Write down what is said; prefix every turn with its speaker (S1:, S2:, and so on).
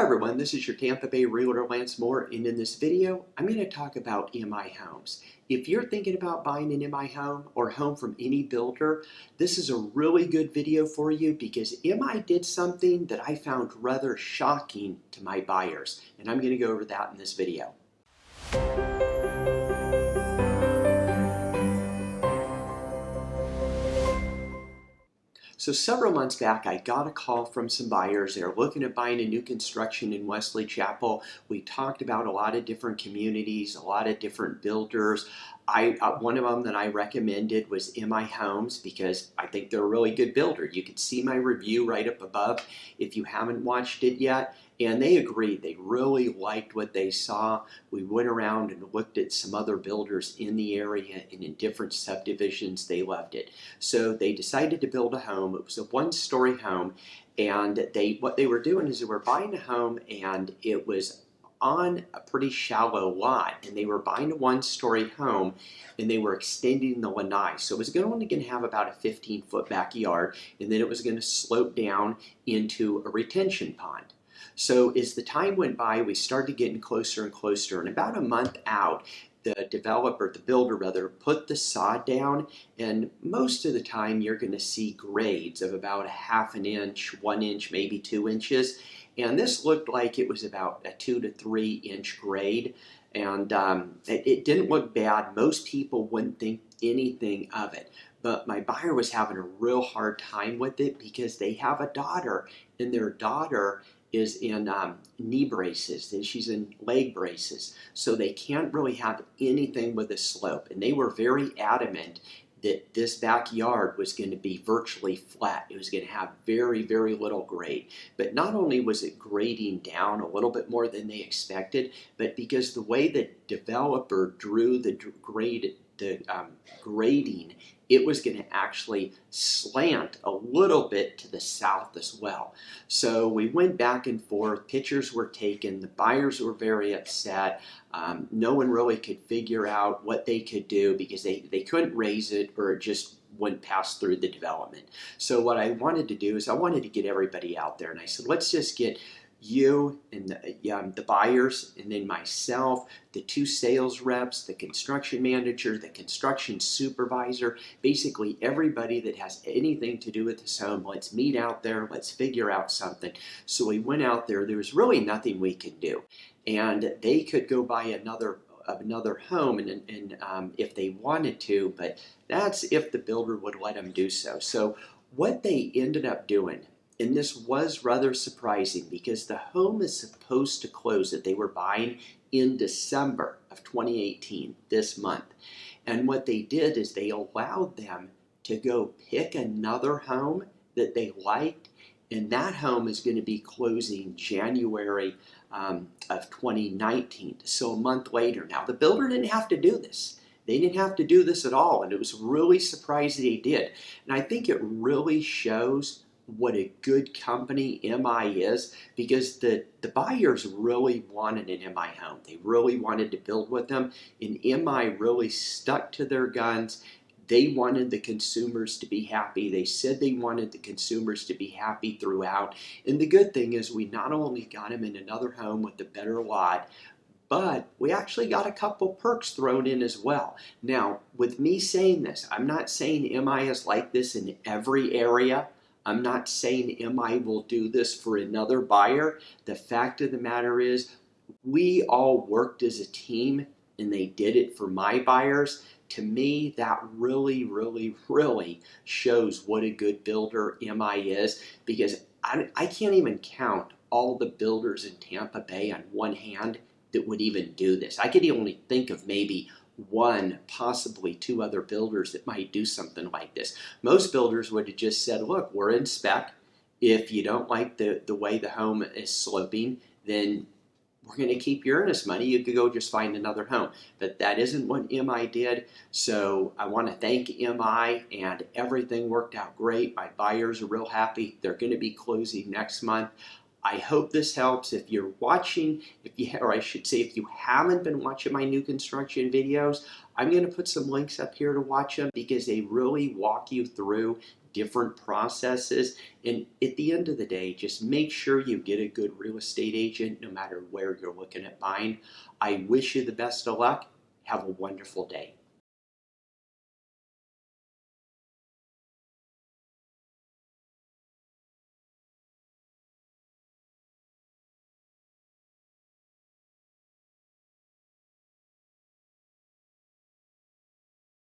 S1: Hi everyone, this is your Tampa Bay Realtor Mohr, and in this video, I'm going to talk about MI Homes. If you're thinking about buying an MI home or home from any builder, this is a really good video for you because MI did something that I found rather shocking to my buyers, and I'm going to go over that in this video. So several months back, I got a call from some buyers. They were looking at buying a new construction in Wesley Chapel. We talked about a lot of different communities, a lot of different builders. One of them that I recommended was MI Homes because I think they're a really good builder. You can see my review right up above if you haven't watched it yet. And they agreed. They really liked what they saw. We went around and looked at some other builders in the area and in different subdivisions. They loved it. So they decided to build a home. It was a one-story home. And what they were doing is they were buying a home, and it was on a pretty shallow lot, and they were buying a one-story home, and they were extending the lanai. So it was only going to have about a 15-foot backyard, and then it was going to slope down into a retention pond. So as the time went by, we started getting closer and closer, and about a month out, the builder rather, put the sod down, and most of the time you're going to see grades of about a half an inch, 1 inch, maybe 2 inches. And this looked like it was about a 2 to 3 inch grade, and it didn't look bad. Most people wouldn't think anything of it, but my buyer was having a real hard time with it because they have a daughter, and their daughter is in knee braces, and she's in leg braces, so they can't really have anything with a slope. And they were very adamant that this backyard was going to be virtually flat. It was going to have very, very little grade. But not only was it grading down a little bit more than they expected, but because the way the developer drew the grading, it was going to actually slant a little bit to the south as well. So we went back and forth, pictures were taken, the buyers were very upset. No one really could figure out what they could do because they couldn't raise it, or it just wouldn't pass through the development. So what I wanted to do is I wanted to get everybody out there, and I said, let's just get you and the buyers, and then myself, the 2 sales reps, the construction manager, the construction supervisor, basically everybody that has anything to do with this home. Let's meet out there, let's figure out something. So we went out there. There was really nothing we could do, and they could go buy another home and if they wanted to, but that's if the builder would let them do so. So what they ended up doing, and this was rather surprising because the home is supposed to close that they were buying in December of 2018, this month. And what they did is they allowed them to go pick another home that they liked, and that home is going to be closing January of 2019, so a month later. Now, the builder didn't have to do this. They didn't have to do this at all, and it was really surprising they did. And I think it really shows what a good company MI is, because the buyers really wanted an MI home. They really wanted to build with them, and MI really stuck to their guns. They wanted the consumers to be happy. They said they wanted the consumers to be happy throughout. And the good thing is we not only got them in another home with a better lot, but we actually got a couple perks thrown in as well. Now, with me saying this, I'm not saying MI is like this in every area. I'm not saying MI will do this for another buyer. The fact of the matter is we all worked as a team, and they did it for my buyers. To me, that really, really, really shows what a good builder MI is, because I can't even count all the builders in Tampa Bay on one hand that would even do this. I could only think of maybe 1, possibly 2 other builders that might do something like this. Most builders would have just said, look, we're in spec. If you don't like the way the home is sloping, then we're going to keep your earnest money. You could go just find another home. But that isn't what MI did. So I want to thank MI, and everything worked out great. My buyers are real happy. They're going to be closing next month. I hope this helps. If you're watching, or I should say, if you haven't been watching my new construction videos, I'm going to put some links up here to watch them because they really walk you through different processes. And at the end of the day, just make sure you get a good real estate agent no matter where you're looking at buying. I wish you the best of luck. Have a wonderful day.